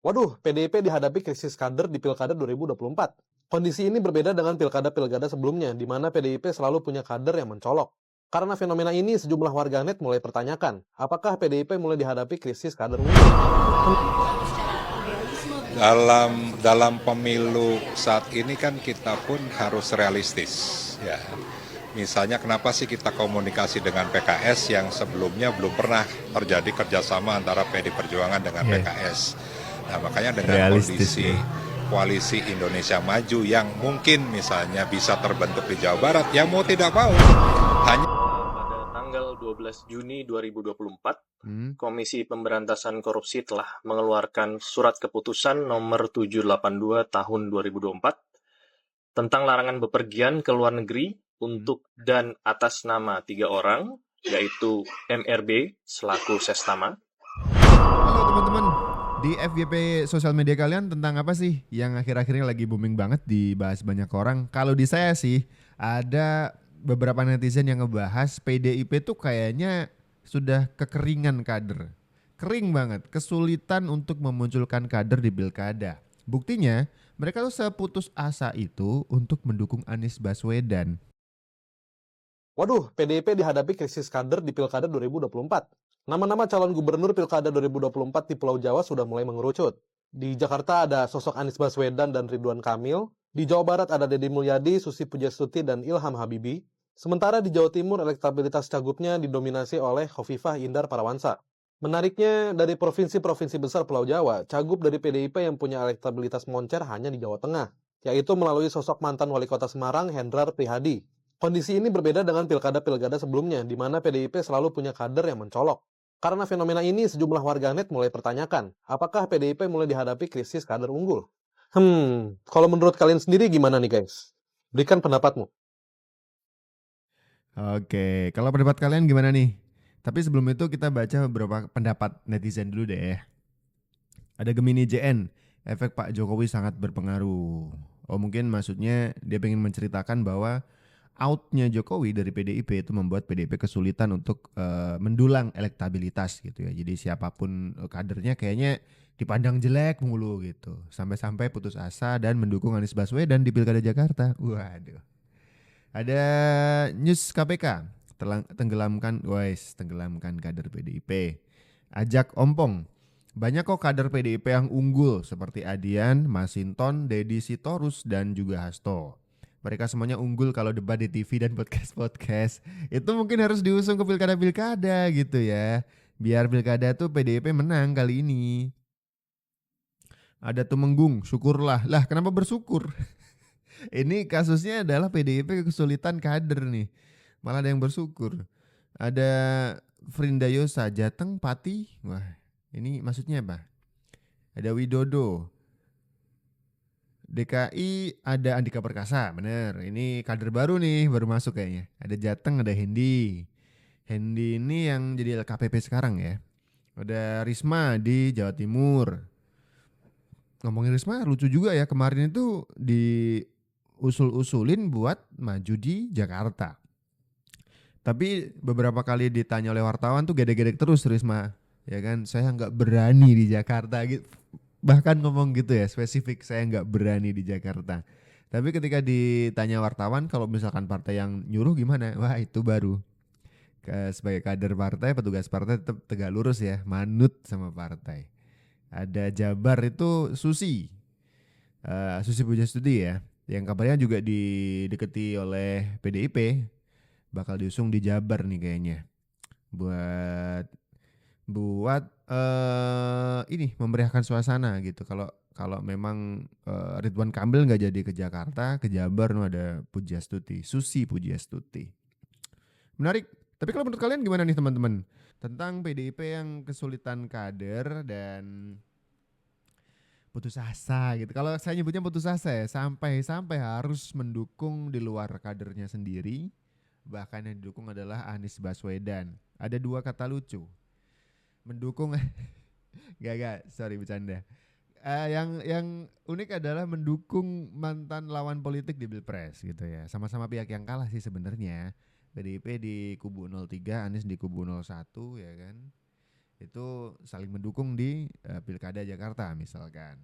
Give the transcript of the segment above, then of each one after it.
Waduh, PDIP dihadapi krisis kader di Pilkada 2024. Kondisi ini berbeda dengan pilkada-pilkada sebelumnya, di mana PDIP selalu punya kader yang mencolok. Karena fenomena ini, sejumlah warganet mulai pertanyakan, apakah PDIP mulai dihadapi krisis kader unggul? Dalam pemilu saat ini kan kita pun harus realistis, ya. Misalnya kenapa sih kita komunikasi dengan PKS yang sebelumnya belum pernah terjadi kerjasama antara PD Perjuangan dengan PKS. Nah makanya dengan Realistis, kondisi koalisi Indonesia Maju yang mungkin misalnya bisa terbentuk di Jawa Barat, yang mau tidak mau hanya Pada tanggal 12 Juni 2024, Komisi Pemberantasan Korupsi telah mengeluarkan surat keputusan nomor 782 tahun 2024 tentang larangan bepergian ke luar negeri untuk dan atas nama 3 orang, yaitu MRB selaku Sestama. Halo teman-teman, di FYP sosial media kalian tentang apa sih yang akhir-akhir ini lagi booming banget dibahas banyak orang? Kalau di saya sih ada beberapa netizen yang ngebahas PDIP tuh kayaknya sudah kekeringan kader. Kering banget, kesulitan untuk memunculkan kader di pilkada. Buktinya mereka tuh seputus asa itu untuk mendukung Anies Baswedan. Waduh, PDIP dihadapi krisis kader di Pilkada 2024. Nama-nama calon gubernur Pilkada 2024 di Pulau Jawa sudah mulai mengerucut. Di Jakarta ada sosok Anies Baswedan dan Ridwan Kamil. Di Jawa Barat ada Deddy Mulyadi, Susi Pujastuti, dan Ilham Habibie. Sementara di Jawa Timur elektabilitas cagupnya didominasi oleh Khofifah Indar Parawansa. Menariknya, dari provinsi-provinsi besar Pulau Jawa, cagup dari PDIP yang punya elektabilitas moncer hanya di Jawa Tengah, yaitu melalui sosok mantan wali kota Semarang, Hendrar Prihadi. Kondisi ini berbeda dengan pilkada-pilkada sebelumnya, di mana PDIP selalu punya kader yang mencolok. Karena fenomena ini, sejumlah warganet mulai pertanyakan, apakah PDIP mulai dihadapi krisis kader unggul? Kalau menurut kalian sendiri gimana nih guys? Berikan pendapatmu. Oke, kalau pendapat kalian gimana nih? Tapi sebelum itu kita baca beberapa pendapat netizen dulu deh. Ada Gemini JN, efek Pak Jokowi sangat berpengaruh. Oh mungkin maksudnya dia pengen menceritakan bahwa outnya Jokowi dari PDIP itu membuat PDIP kesulitan untuk mendulang elektabilitas gitu ya. Jadi siapapun kadernya kayaknya dipandang jelek mulu gitu. Sampai-sampai putus asa dan mendukung Anies Baswedan di Pilkada Jakarta. Waduh. Ada News KPK, tenggelamkan kader PDIP. Ajak ompong. Banyak kok kader PDIP yang unggul seperti Adian, Masinton, Deddy Sitorus, dan juga Hasto. Mereka semuanya unggul kalau debat di TV dan podcast-podcast. Itu mungkin harus diusung ke pilkada-pilkada gitu ya. Biar pilkada tuh PDIP menang kali ini. Ada Tumenggung, syukurlah. Lah kenapa bersyukur? Ini kasusnya adalah PDIP kesulitan kader nih. Malah ada yang bersyukur. Ada Frindayosa, Jateng, Pati. Wah, ini maksudnya apa? Ada Widodo. DKI ada Andika Perkasa, bener. Ini kader baru nih, baru masuk kayaknya. Ada Jateng, ada Hendi. Hendi ini yang jadi LKPP sekarang ya. Ada Risma di Jawa Timur. Ngomongin Risma lucu juga ya, kemarin itu diusul-usulin buat maju di Jakarta. Tapi beberapa kali ditanya oleh wartawan tuh gede-gede terus Risma. Ya kan, saya nggak berani di Jakarta gitu. Bahkan ngomong gitu ya, spesifik saya nggak berani di Jakarta. Tapi ketika ditanya wartawan kalau misalkan partai yang nyuruh gimana? Wah itu baru. Sebagai kader partai, petugas partai tetap tegak lurus ya, manut sama partai. Ada Jabar itu Susi. Susi Pujastuti ya. Yang kabarnya juga dideketi oleh PDIP. Bakal diusung di Jabar nih kayaknya. Buat ini memeriahkan suasana gitu. Kalau memang Ridwan Kamil nggak jadi ke Jakarta, ke Jabar ada Pujastuti, Susi Pujastuti. Menarik. Tapi kalau menurut kalian gimana nih teman-teman tentang PDIP yang kesulitan kader dan putus asa gitu. Kalau saya nyebutnya putus asa ya, sampai harus mendukung di luar kadernya sendiri. Bahkan yang didukung adalah Anies Baswedan. Ada dua kata lucu. Mendukung gak, sorry bercanda. Yang unik adalah mendukung mantan lawan politik di Pilpres gitu ya. Sama-sama pihak yang kalah sih sebenarnya. PDIP di kubu 03, Anies di kubu 01 ya kan. Itu saling mendukung di Pilkada Jakarta misalkan.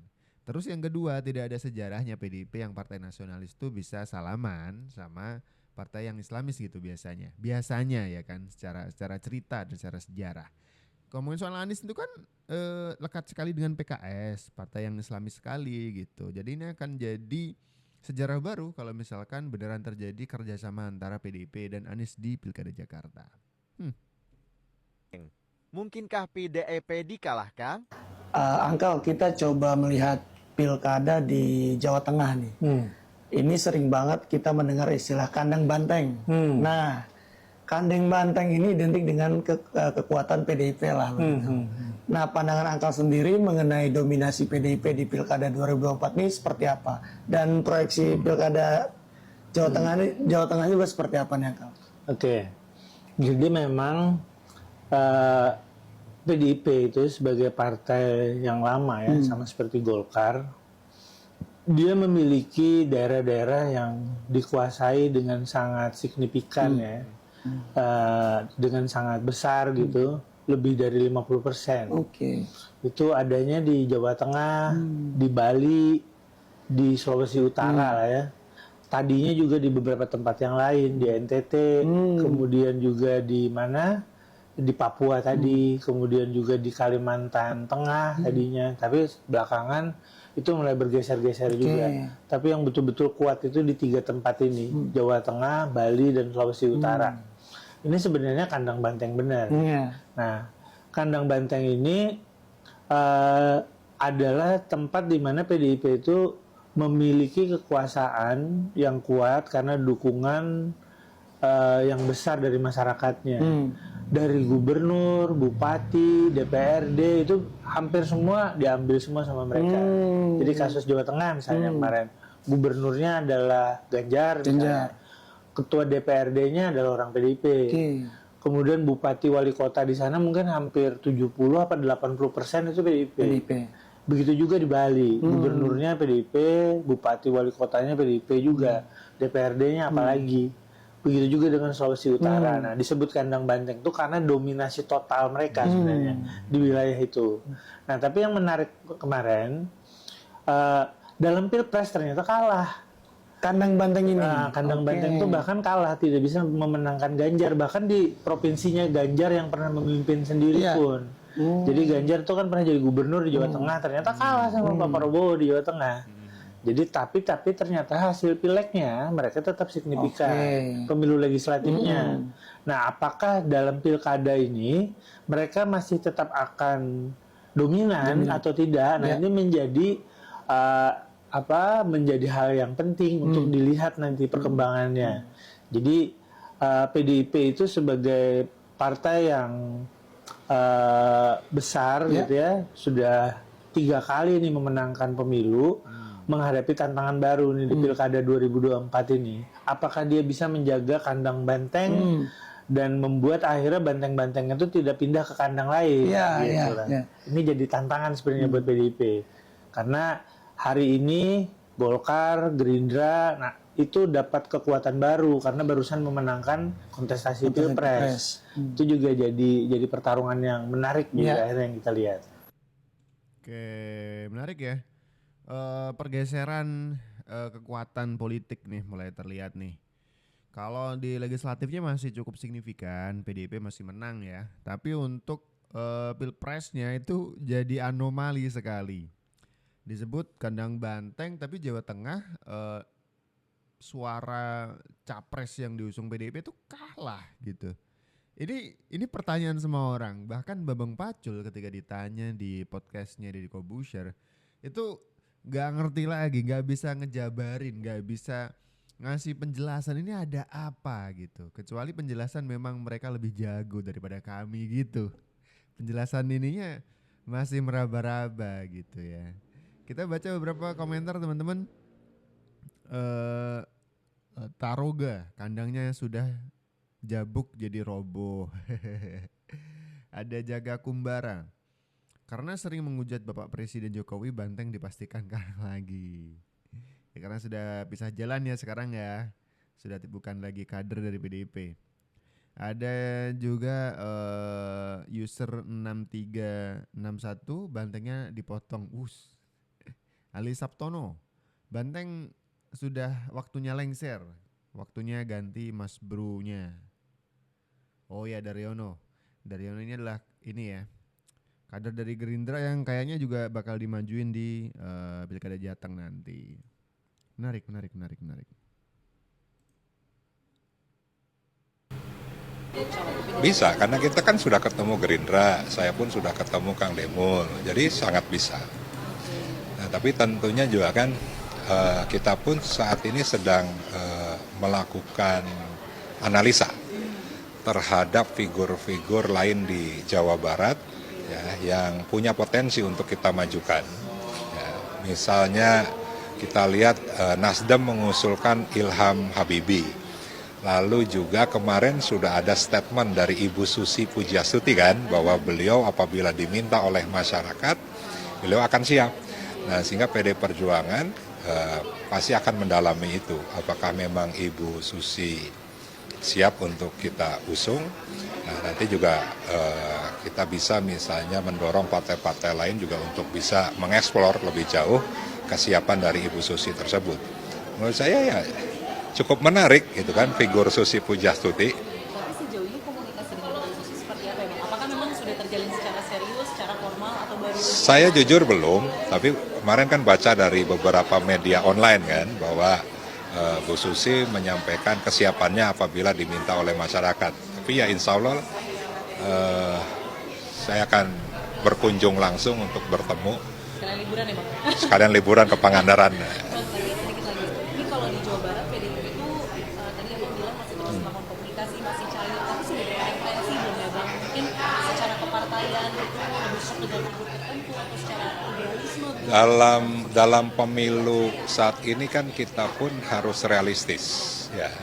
Terus yang kedua, tidak ada sejarahnya PDIP yang partai nasionalis itu bisa salaman sama partai yang Islamis gitu biasanya. Biasanya ya kan, secara cerita dan secara sejarah. Ngomongin soal Anies itu kan lekat sekali dengan PKS, partai yang Islamis sekali gitu. Jadi ini akan jadi sejarah baru kalau misalkan beneran terjadi kerjasama antara PDIP dan Anies di Pilkada Jakarta. Mungkinkah PDIP dikalahkan? Angkal, kita coba melihat pilkada di Jawa Tengah nih. Ini sering banget kita mendengar istilah kandang banteng. Nah, kandang banteng ini identik dengan kekuatan PDIP lah. Nah, pandangan Angkal sendiri mengenai dominasi PDIP di pilkada 2024 ini seperti apa? Dan proyeksi pilkada Jawa Tengah juga seperti apa nih, Angkal? Oke, jadi memang PDIP itu sebagai partai yang lama ya, sama seperti Golkar, dia memiliki daerah-daerah yang dikuasai dengan sangat signifikan ya, dengan sangat besar gitu, lebih dari 50%. Itu adanya di Jawa Tengah, di Bali, di Sulawesi Utara lah ya. Tadinya juga di beberapa tempat yang lain, di NTT, kemudian juga di mana? Di Papua tadi, kemudian juga di Kalimantan Tengah tadinya, tapi belakangan itu mulai bergeser-geser juga. Tapi yang betul-betul kuat itu di 3 tempat ini, Jawa Tengah, Bali, dan Sulawesi Utara. Ini sebenarnya kandang banteng benar. Nah, kandang banteng ini adalah tempat di mana PDIP itu memiliki kekuasaan yang kuat karena dukungan yang besar dari masyarakatnya. Dari gubernur, bupati, DPRD itu hampir semua diambil semua sama mereka. Jadi kasus Jawa Tengah misalnya kemarin, gubernurnya adalah Ganjar. Ketua DPRD-nya adalah orang PDIP. Kemudian bupati wali kota di sana mungkin hampir 70 apa 80% itu PDIP. Begitu juga di Bali, gubernurnya PDIP, bupati wali kotanya PDIP juga, DPRD-nya apalagi. Begitu juga dengan Sulawesi Utara. Nah, disebut kandang banteng itu karena dominasi total mereka sebenarnya di wilayah itu. Nah, tapi yang menarik kemarin, dalam Pilpres ternyata kalah. Kandang banteng ini? Kandang banteng itu bahkan kalah, tidak bisa memenangkan Ganjar. Bahkan di provinsinya Ganjar yang pernah memimpin sendiri pun. Jadi Ganjar itu kan pernah jadi gubernur di Jawa Tengah, ternyata kalah sama Pak Prabowo di Jawa Tengah. Jadi tapi ternyata hasil pileknya mereka tetap signifikan, pemilu legislatifnya. Nah, apakah dalam pilkada ini mereka masih tetap akan dominan atau tidak? Nah, ini menjadi menjadi hal yang penting untuk dilihat nanti perkembangannya. Jadi PDIP itu sebagai partai yang besar gitu ya, sudah 3 kali ini memenangkan pemilu. Menghadapi tantangan baru nih di Pilkada 2024 ini. Apakah dia bisa menjaga kandang banteng dan membuat akhirnya banteng-banteng itu tidak pindah ke kandang lain? Ini jadi tantangan sebenarnya buat PDIP. Karena hari ini Golkar, Gerindra, nah itu dapat kekuatan baru karena barusan memenangkan kontestasi Pilpres. Itu juga jadi pertarungan yang menarik juga akhirnya yang kita lihat. Oke, menarik ya. Pergeseran kekuatan politik nih mulai terlihat nih. Kalau di legislatifnya masih cukup signifikan, PDIP masih menang ya. Tapi untuk pilpresnya itu jadi anomali sekali. Disebut kandang banteng, tapi Jawa Tengah suara capres yang diusung PDIP itu kalah gitu. Ini pertanyaan semua orang. Bahkan Bambang Pacul ketika ditanya di podcastnya Deddy Corbuzier itu gak ngerti lagi, gak bisa ngejabarin, gak bisa ngasih penjelasan ini ada apa gitu. Kecuali penjelasan memang mereka lebih jago daripada kami gitu. Penjelasan ininya masih meraba-raba gitu ya. Kita baca beberapa komentar teman-teman. Taroga, kandangnya sudah jabuk jadi roboh. Ada Jaga Kumbara. Karena sering menghujat Bapak Presiden Jokowi, banteng dipastikan kalah lagi. Ya, karena sudah pisah jalan ya sekarang ya. Sudah bukan lagi kader dari PDIP. Ada juga user 6361 bantengnya dipotong. Ali Sabtono, banteng sudah waktunya lengser. Waktunya ganti Mas Bro-nya. Oh ya, Daryono. Daryono ini adalah ini ya, kader dari Gerindra yang kayaknya juga bakal dimajuin di Pilkada Jateng nanti. Menarik. Bisa, karena kita kan sudah ketemu Gerindra, saya pun sudah ketemu Kang Demul, jadi sangat bisa. Nah, tapi tentunya juga kan kita pun saat ini sedang melakukan analisa terhadap figur-figur lain di Jawa Barat ya, yang punya potensi untuk kita majukan. Ya, misalnya kita lihat Nasdem mengusulkan Ilham Habibie. Lalu juga kemarin sudah ada statement dari Ibu Susi Pujiastuti kan, bahwa beliau apabila diminta oleh masyarakat, beliau akan siap. Nah, sehingga PD Perjuangan pasti akan mendalami itu. Apakah memang Ibu Susi siap untuk kita usung? Nah, nanti juga kita bisa misalnya mendorong partai-partai lain juga untuk bisa mengeksplor lebih jauh kesiapan dari Ibu Susi tersebut. Menurut saya ya cukup menarik gitu kan figur Susi Pujiastuti. Tapi sejauh ini komunikasi dengan Ibu Susi seperti apa ya Bang? Apakah memang sudah terjalin secara serius, secara formal atau baru? Saya jujur belum, tapi kemarin kan baca dari beberapa media online kan bahwa Bu Susi menyampaikan kesiapannya apabila diminta oleh masyarakat. Tapi ya insya Allah saya akan berkunjung langsung untuk bertemu. Sekalian liburan ya Bang? Sekalian liburan ke Pangandaran. Bang, tadi sedikit lagi. Ini kalau di Jawa Barat PDIP itu tadi Abang bilang masih terus melakukan komunikasi, masih cair. Tapi sudah ada refleksi belum ya Bang? Mungkin secara kepartaian itu lebih sok dengan figur tertentu atau secara idealisme. Dalam pemilu saat ini kan kita pun harus realistis ya.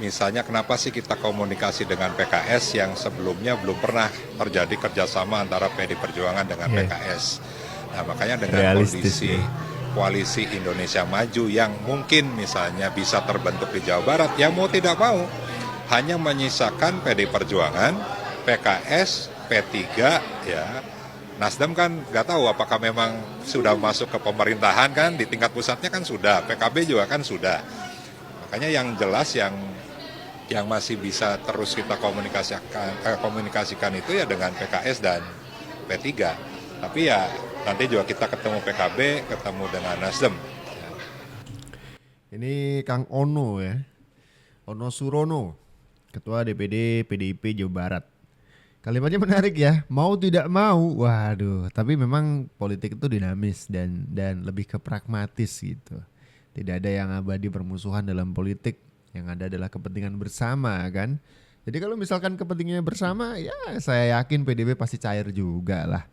Misalnya kenapa sih kita komunikasi dengan PKS yang sebelumnya belum pernah terjadi kerjasama antara PD Perjuangan dengan PKS. Nah, makanya dengan kondisi koalisi Indonesia Maju yang mungkin misalnya bisa terbentuk di Jawa Barat, ya mau tidak mau hanya menyisakan PD Perjuangan, PKS, P3 ya. Nasdem kan nggak tahu apakah memang sudah masuk ke pemerintahan kan, di tingkat pusatnya kan sudah, PKB juga kan sudah. Makanya yang jelas yang masih bisa terus kita komunikasikan itu ya dengan PKS dan P3. Tapi ya nanti juga kita ketemu PKB, ketemu dengan Nasdem. Ini Kang Ono ya, Ono Surono, Ketua DPD PDIP Jawa Barat. Kalimatnya menarik ya, mau tidak mau, waduh. Tapi memang politik itu dinamis dan lebih ke pragmatis gitu. Tidak ada yang abadi permusuhan dalam politik, yang ada adalah kepentingan bersama kan. Jadi kalau misalkan kepentingannya bersama, ya saya yakin PDIP pasti cair juga lah.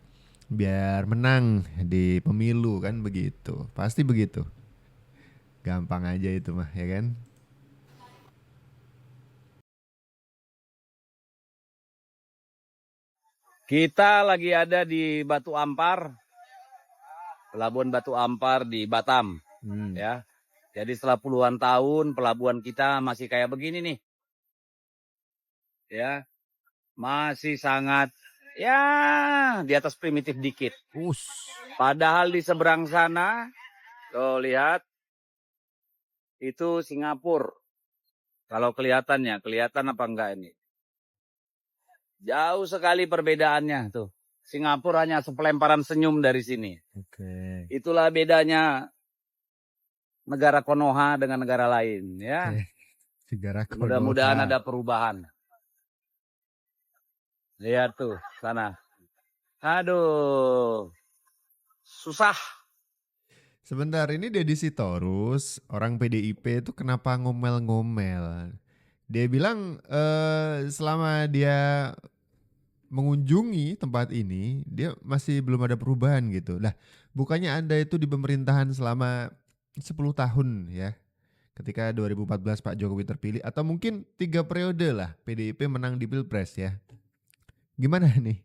Biar menang di pemilu kan begitu, pasti begitu. Gampang aja itu mah ya kan. Kita lagi ada di Batu Ampar, Pelabuhan Batu Ampar di Batam, ya. Jadi setelah puluhan tahun pelabuhan kita masih kayak begini nih, ya, masih sangat ya di atas primitif dikit. Padahal di seberang sana, tuh lihat, itu Singapura. Kalau kelihatan apa enggak ini? Jauh sekali perbedaannya tuh. Singapura hanya sepelemparan senyum dari sini. Oke. Itulah bedanya negara Konoha dengan negara lain ya. Negara Konoha. Mudah-mudahan ada perubahan. Lihat tuh sana. Aduh. Susah. Sebentar, ini Deddy Sitorus, orang PDIP itu kenapa ngomel-ngomel? Dia bilang selama dia mengunjungi tempat ini, dia masih belum ada perubahan gitu. Lah, bukannya Anda itu di pemerintahan selama 10 tahun ya. Ketika 2014 Pak Jokowi terpilih, atau mungkin 3 periode lah PDIP menang di Pilpres ya. Gimana nih?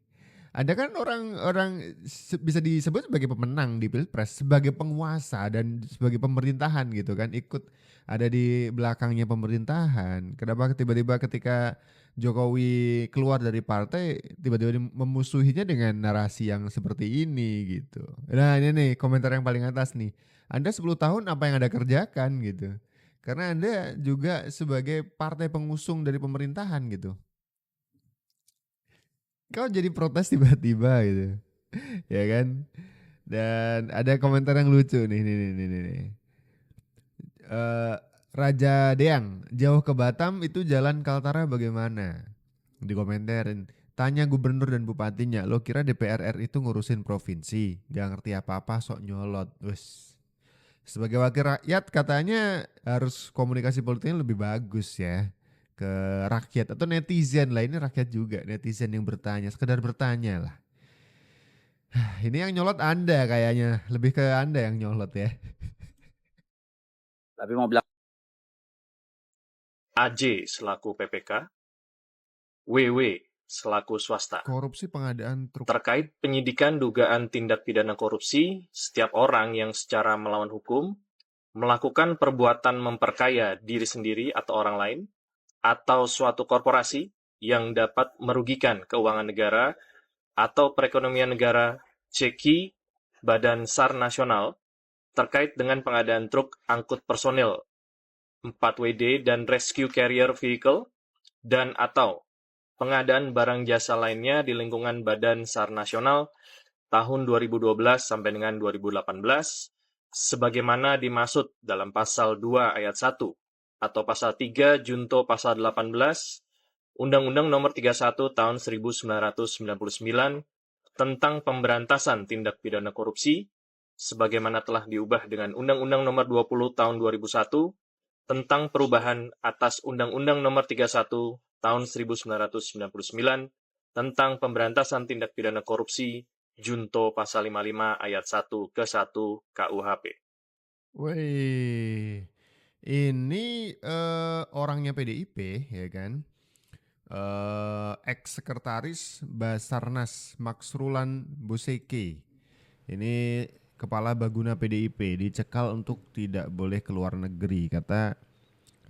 Anda kan orang bisa disebut sebagai pemenang di Pilpres, sebagai penguasa dan sebagai pemerintahan gitu kan, ikut ada di belakangnya pemerintahan. Kenapa tiba-tiba ketika Jokowi keluar dari partai tiba-tiba memusuhinya dengan narasi yang seperti ini gitu. Nah ini nih komentar yang paling atas nih. Anda 10 tahun apa yang Anda kerjakan gitu. Karena Anda juga sebagai partai pengusung dari pemerintahan gitu. Kau jadi protes tiba-tiba gitu. Ya kan? Dan ada komentar yang lucu nih. Raja Deang, jauh ke Batam itu jalan Kaltara bagaimana? Dikomentarin, tanya gubernur dan bupatinya, lo kira DPR RI itu ngurusin provinsi, gak ngerti apa-apa sok nyolot. Wes. Sebagai wakil rakyat katanya harus komunikasi politiknya lebih bagus ya ke rakyat atau netizen lah, ini rakyat juga, netizen yang bertanya, sekedar bertanya lah. Ini yang nyolot Anda kayaknya, lebih ke Anda yang nyolot ya. Tapi mau bilang AJ selaku PPK, WW selaku swasta. Korupsi pengadaan truk. Terkait penyidikan dugaan tindak pidana korupsi, setiap orang yang secara melawan hukum melakukan perbuatan memperkaya diri sendiri atau orang lain, atau suatu korporasi yang dapat merugikan keuangan negara atau perekonomian negara, CEKI, Badan SAR Nasional, terkait dengan pengadaan truk angkut personil 4WD dan Rescue Carrier Vehicle, dan atau pengadaan barang jasa lainnya di lingkungan Badan SAR Nasional tahun 2012 sampai dengan 2018, sebagaimana dimaksud dalam pasal 2 ayat 1 atau pasal 3 junto pasal 18 Undang-Undang Nomor 31 Tahun 1999 tentang pemberantasan tindak pidana korupsi, sebagaimana telah diubah dengan Undang-Undang Nomor 20 Tahun 2001 tentang perubahan atas Undang-Undang Nomor 31 Tahun 1999 tentang pemberantasan tindak pidana korupsi, junto pasal 55 ayat 1 ke 1 KUHP. Wih, ini orangnya PDIP ya kan, ex-sekretaris Basarnas Maksrulan Boseke. Ini kepala Baguna PDIP dicekal untuk tidak boleh keluar negeri. Kata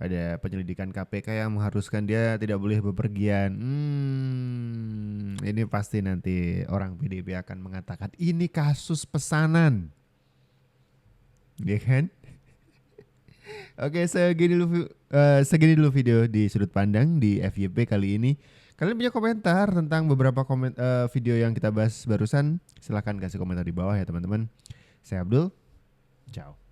ada penyelidikan KPK yang mengharuskan dia tidak boleh bepergian. Ini pasti nanti orang PDIP akan mengatakan ini kasus pesanan. Ya kan? Oke, segini dulu video di Sudut Pandang di FYP kali ini. Kalian punya komentar tentang beberapa video yang kita bahas barusan? Silahkan kasih komentar di bawah ya teman-teman. Saya Abdul, ciao.